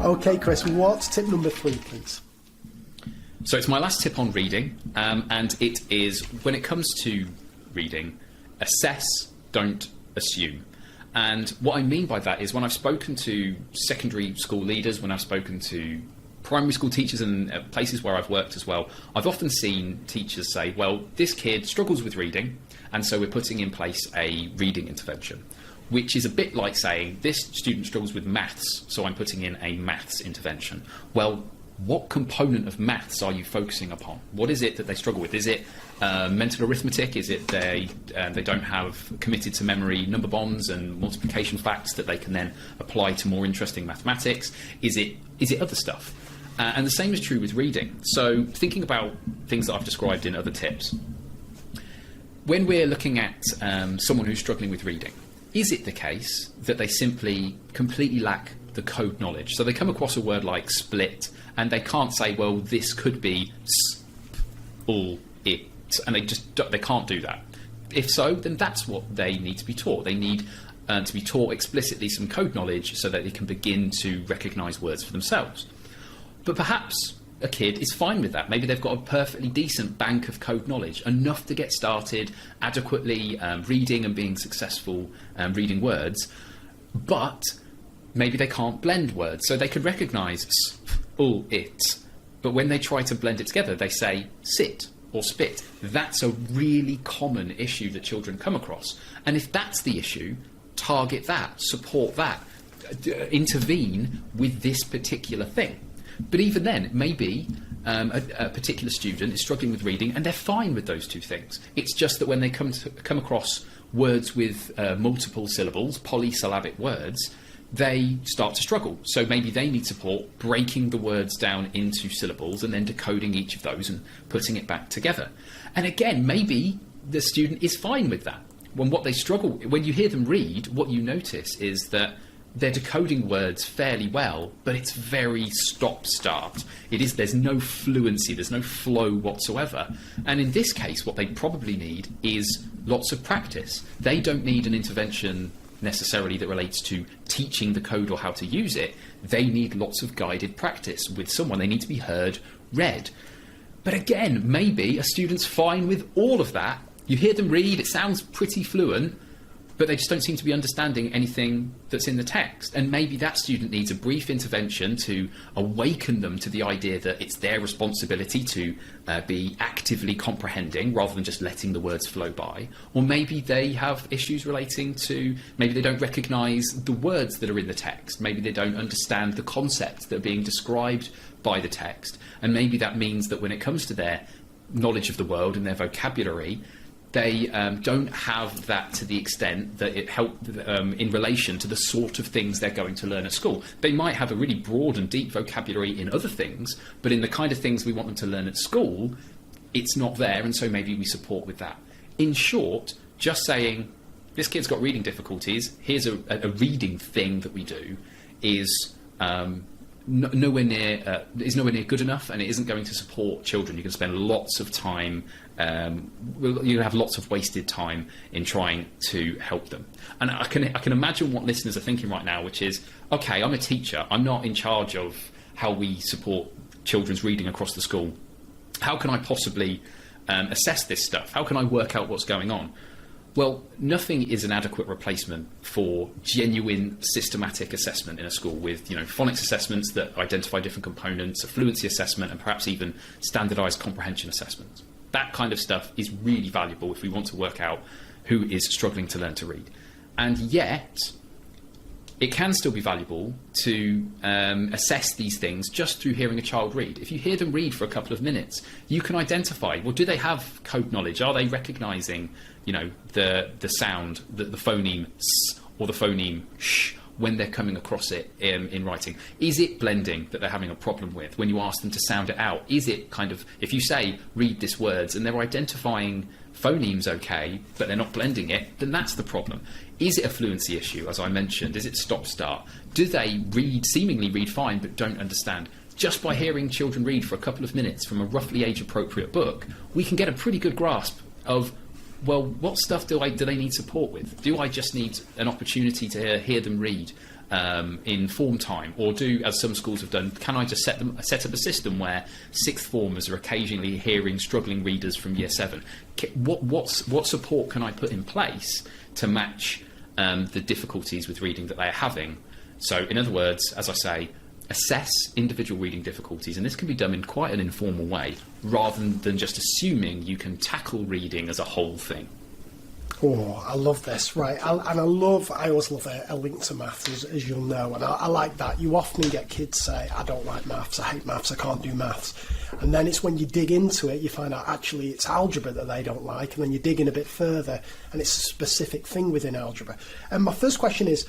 Okay, Chris, what's tip number 3, please? So it's my last tip on reading, and it is, when it comes to reading, assess, don't assume. And what I mean by that is, when I've spoken to secondary school leaders, when I've spoken to primary school teachers and places where I've worked as well, I've often seen teachers say, well, this kid struggles with reading, and so we're putting in place a reading intervention, which is a bit like saying, this student struggles with maths, so I'm putting in a maths intervention. Well, what component of maths are you focusing upon? What is it that they struggle with? Is it mental arithmetic? Is it they don't have committed to memory number bonds and multiplication facts that they can then apply to more interesting mathematics? Is it other stuff? And the same is true with reading. So thinking about things that I've described in other tips, when we're looking at someone who's struggling with reading, is it the case that they simply completely lack the code knowledge? So they come across a word like split, and they can't say, well, this could be all it, and they can't do that. If so, then that's what they need to be taught. They need to be taught explicitly some code knowledge so that they can begin to recognise words for themselves. But perhaps a kid is fine with that. Maybe they've got a perfectly decent bank of code knowledge, enough to get started adequately reading and being successful reading words, but maybe they can't blend words, so they could recognise all it, but when they try to blend it together, they say sit or spit. That's a really common issue that children come across. And if that's the issue, target that, support that, intervene with this particular thing. But even then, maybe a particular student is struggling with reading and they're fine with those two things. It's just that when they come across words with multiple syllables, polysyllabic words, they start to struggle. So maybe they need support breaking the words down into syllables and then decoding each of those and putting it back together. And again, maybe the student is fine with that. When you hear them read, what you notice is that they're decoding words fairly well, but it's very stop-start. There's no fluency, there's no flow whatsoever. And in this case, what they probably need is lots of practice. They don't need an intervention necessarily that relates to teaching the code or how to use it. They need lots of guided practice with someone. They need to be heard, read. But again, maybe a student's fine with all of that. You hear them read, it sounds pretty fluent, but they just don't seem to be understanding anything that's in the text. And maybe that student needs a brief intervention to awaken them to the idea that it's their responsibility to be actively comprehending rather than just letting the words flow by. Or maybe they have issues relating to, maybe they don't recognise the words that are in the text. Maybe they don't understand the concepts that are being described by the text. And maybe that means that when it comes to their knowledge of the world and their vocabulary, they don't have that to the extent that it helped in relation to the sort of things they're going to learn at school. They might have a really broad and deep vocabulary in other things, but in the kind of things we want them to learn at school, it's not there, and so maybe we support with that. In short, just saying, this kid's got reading difficulties, here's a reading thing that we do, is nowhere near good enough, and it isn't going to support children. You can spend lots of time, you have lots of wasted time in trying to help them. And I can imagine what listeners are thinking right now, which is, okay, I'm a teacher, I'm not in charge of how we support children's reading across the school. How can I possibly assess this stuff? How can I work out what's going on? Well, nothing is an adequate replacement for genuine systematic assessment in a school with, phonics assessments that identify different components, a fluency assessment, and perhaps even standardised comprehension assessments. That kind of stuff is really valuable if we want to work out who is struggling to learn to read. And yet, it can still be valuable to assess these things just through hearing a child read. If you hear them read for a couple of minutes, you can identify, well, do they have code knowledge? Are they recognising, the sound, the phoneme s or the phoneme sh when they're coming across it in writing? Is it blending that they're having a problem with? When you ask them to sound it out, is it kind of, if you say, read this words, and they're identifying phonemes okay, but they're not blending it, then that's the problem. Is it a fluency issue, as I mentioned? Is it stop-start? Do they seemingly read fine, but don't understand? Just by hearing children read for a couple of minutes from a roughly age-appropriate book, we can get a pretty good grasp of, well, what stuff do they need support with? Do I just need an opportunity to hear them read in form time, or do, as some schools have done, can I just set up a system where sixth formers are occasionally hearing struggling readers from year 7? What support can I put in place to match the difficulties with reading that they are having? So, in other words, as I say, assess individual reading difficulties, and this can be done in quite an informal way, rather than just assuming you can tackle reading as a whole thing. Oh, I love this, right? I always love a link to maths, as you'll know, and I like that. You often get kids say, I don't like maths, I hate maths, I can't do maths. And then it's when you dig into it, you find out actually it's algebra that they don't like, and then you dig in a bit further, and it's a specific thing within algebra. And my first question is,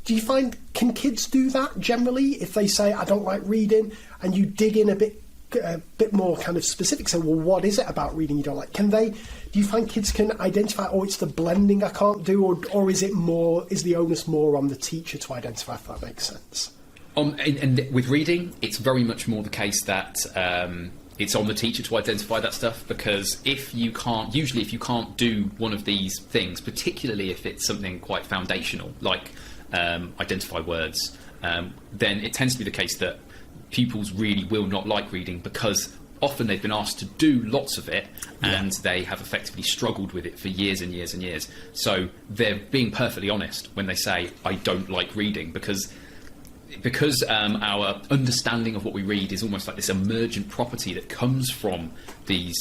do you find, can kids do that generally? If they say, I don't like reading, and you dig in a bit more kind of specific, say, well, what is it about reading you don't like? Do you find kids can identify, oh, it's the blending I can't do, or is the onus more on the teacher to identify, if that makes sense? And with reading, it's very much more the case that it's on the teacher to identify that stuff, because if you can't do one of these things, particularly if it's something quite foundational, like identify words, then it tends to be the case that pupils really will not like reading, because often they've been asked to do lots of it, and they have effectively struggled with it for years and years and years. So they're being perfectly honest when they say, I don't like reading, because our understanding of what we read is almost like this emergent property that comes from these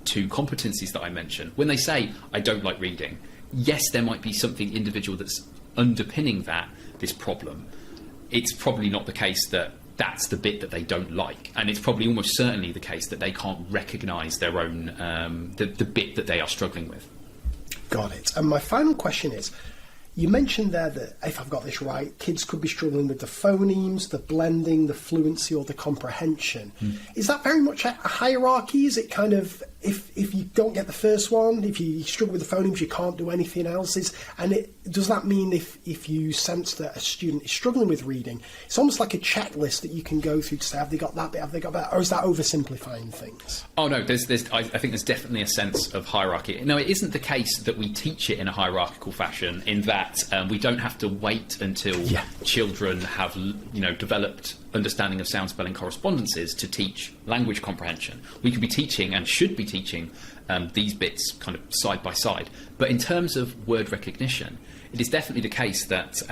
two competencies that I mentioned. When they say, I don't like reading, yes, there might be something individual that's underpinning this problem. It's probably not the case that that's the bit that they don't like, and it's probably almost certainly the case that they can't recognise their own the bit that they are struggling with. Got it. And my final question is, you mentioned there that, if I've got this right, kids could be struggling with the phonemes, the blending, the fluency, or the comprehension. Is that very much a hierarchy? Is it kind of, if you don't get the first one, if you struggle with the phonemes, you can't do anything else? Does that mean if you sense that a student is struggling with reading, it's almost like a checklist that you can go through to say, have they got that bit, have they got that? Or is that oversimplifying things? Oh, no, I think there's definitely a sense of hierarchy. No, it isn't the case that we teach it in a hierarchical fashion, in that we don't have to wait until children have developed understanding of sound spelling correspondences to teach language comprehension. We could be teaching, and should be teaching, these bits kind of side by side. But in terms of word recognition, it is definitely the case that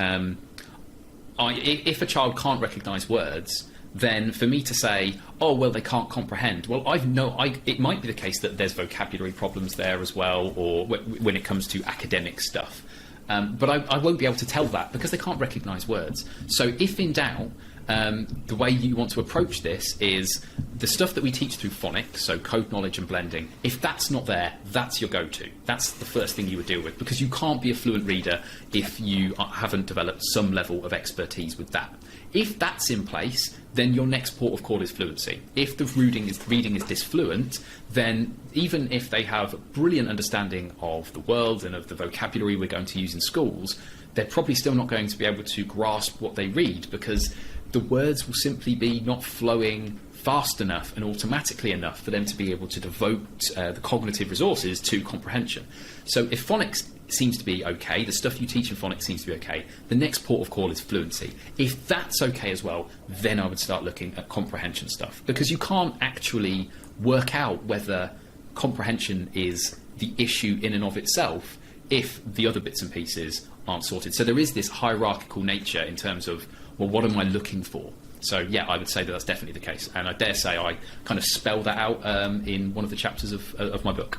if a child can't recognise words, then for me to say, oh, well, they can't comprehend, well, it might be the case that there's vocabulary problems there as well, or when it comes to academic stuff. But I won't be able to tell that, because they can't recognise words. So if in doubt, the way you want to approach this is the stuff that we teach through phonics, so code knowledge and blending. If that's not there, that's your go-to. That's the first thing you would deal with, because you can't be a fluent reader if you haven't developed some level of expertise with that. If that's in place, then your next port of call is fluency. If the reading is disfluent, then even if they have a brilliant understanding of the world and of the vocabulary we're going to use in schools, they're probably still not going to be able to grasp what they read, because the words will simply be not flowing fast enough and automatically enough for them to be able to devote the cognitive resources to comprehension. So if phonics seems to be okay, the stuff you teach in phonics seems to be okay, the next port of call is fluency. If that's okay as well, then I would start looking at comprehension stuff, because you can't actually work out whether comprehension is the issue in and of itself if the other bits and pieces aren't sorted. So there is this hierarchical nature in terms of, well, what am I looking for? So yeah, I would say that that's definitely the case, and I dare say I kind of spell that out in one of the chapters of my book.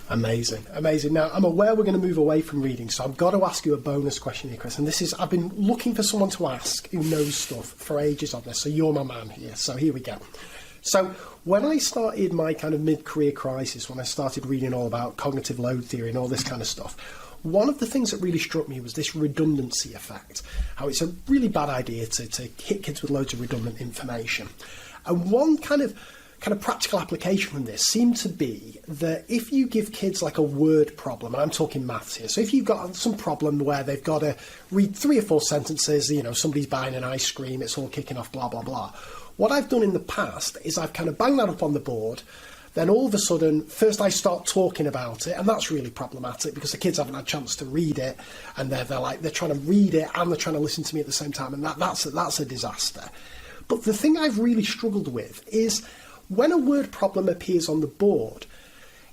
Amazing, amazing. Now, I'm aware we're going to move away from reading, so I've got to ask you a bonus question here, Chris. And this is, I've been looking for someone to ask who knows stuff for ages on this, so you're my man here. So here we go. So when I started my kind of mid-career crisis, when I started reading all about cognitive load theory and all this kind of stuff, one of the things that really struck me was this redundancy effect, how it's a really bad idea to hit kids with loads of redundant information. And one kind of practical application from this seemed to be that if you give kids like a word problem, and I'm talking maths here, so if you've got some problem where they've got to read 3 or 4 sentences, somebody's buying an ice cream, it's all kicking off, blah, blah, blah. What I've done in the past is I've kind of banged that up on the board. then all of a sudden, first I start talking about it, and that's really problematic because the kids haven't had a chance to read it, and they're trying to read it and they're trying to listen to me at the same time, and that's a disaster. But the thing I've really struggled with is when a word problem appears on the board,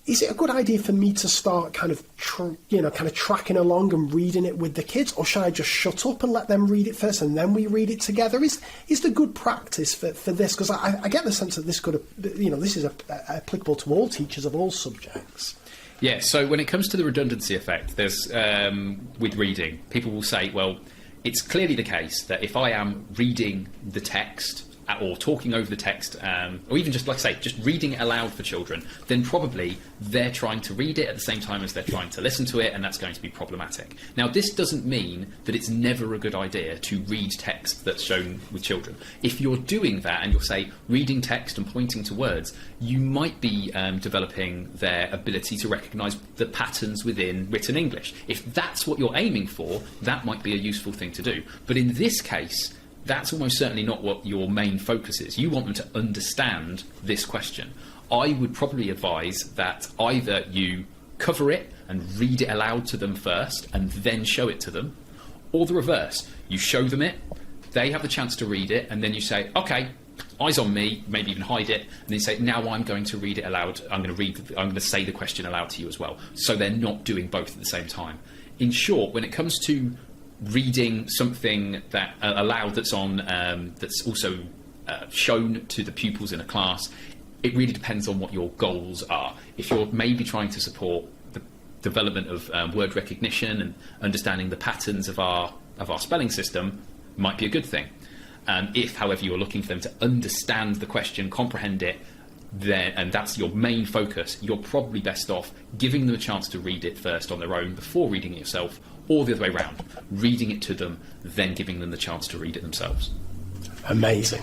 is it a good idea for me to start kind of tracking along and reading it with the kids, or should I just shut up and let them read it first and then we read it together? Is the good practice for this? Because I get the sense that this this is applicable to all teachers of all subjects. Yeah. So when it comes to the redundancy effect, there's with reading, people will say, well, it's clearly the case that if I am reading the text or talking over the text, or even just, like I say, just reading it aloud for children, then probably they're trying to read it at the same time as they're trying to listen to it, and that's going to be problematic. Now, this doesn't mean that it's never a good idea to read text that's shown with children. If you're doing that and you're, say, reading text and pointing to words, you might be developing their ability to recognise the patterns within written English. If that's what you're aiming for, that might be a useful thing to do. But in this case, that's almost certainly not what your main focus is. You want them to understand this question. I would probably advise that either you cover it and read it aloud to them first and then show it to them, or the reverse. You show them it, they have the chance to read it, and then you say, okay, eyes on me, maybe even hide it, and then you say, now I'm going to read it aloud. I'm going to say the question aloud to you as well. So they're not doing both at the same time. In short, when it comes to reading something that aloud that's on that's also shown to the pupils in a class, it really depends on what your goals are. If you're maybe trying to support the development of word recognition and understanding the patterns of our spelling system, might be a good thing. If, however, you're looking for them to understand the question, comprehend it, and that's your main focus, you're probably best off giving them a chance to read it first on their own before reading it yourself, or the other way around, reading it to them, then giving them the chance to read it themselves. Amazing.